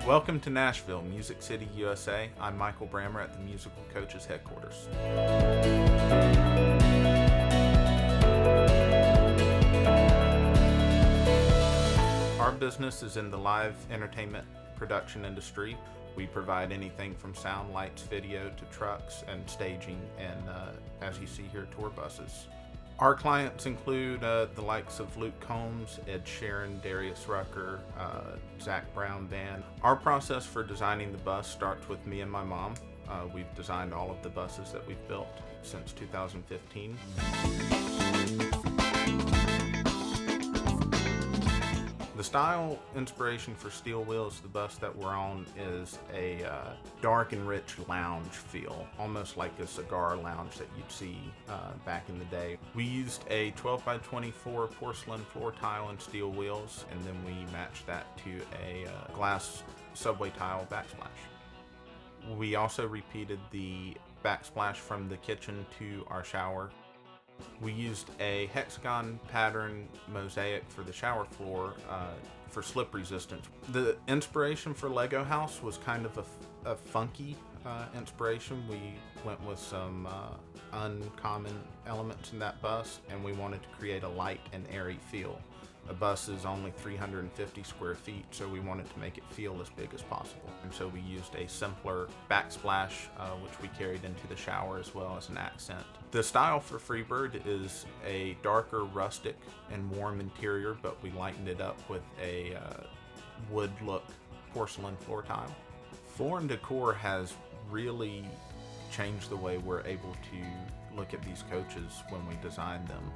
Welcome to Nashville, Music City, USA. I'm Michael Brammer at the Musical Coaches headquarters. Our business is in the live entertainment production industry. We provide anything from sound, lights, video to trucks and staging, and as you see here, tour buses. Our clients include the likes of Luke Combs, Ed Sheeran, Darius, Rucker, Zach Brown Band. Our process for designing the bus starts with me and my mom. We've designed all of the buses that we've built since 2015. The style inspiration for Steel Wheels, the bus that we're on, is a dark and rich lounge feel, almost like a cigar lounge that you'd see back in the day. We used a 12 by 24 porcelain floor tile and steel wheels, and then we matched that to a glass subway tile backsplash. We also repeated the backsplash from the kitchen to our shower. We used a hexagon pattern mosaic for the shower floor for slip resistance. The inspiration for Lego House was kind of a funky inspiration. We went with some uncommon elements in that bus, and we wanted to create a light and airy feel. The bus is only 350 square feet, so we wanted to make it feel as big as possible. And so we used a simpler backsplash, which we carried into the shower as well as an accent. The style for Freebird is a darker, rustic, and warm interior, but we lightened it up with a wood look porcelain floor tile. Floor Decor has really changed the way we're able to look at these coaches when we design them.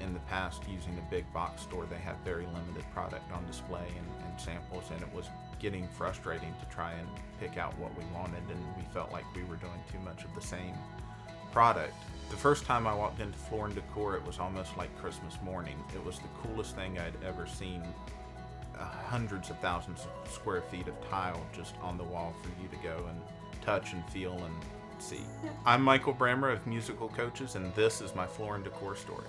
In the past, using a big box store, they have very limited product on display and samples, and it was getting frustrating to try and pick out what we wanted, and we felt like we were doing too much of the same product. The first time I walked into Floor Decor, it was almost like Christmas morning. It was the coolest thing I'd ever seen. Hundreds of thousands of square feet of tile just on the wall for you to go and touch and feel and see. I'm Michael Brammer of Musical Coaches, and this is my Floor Decor story.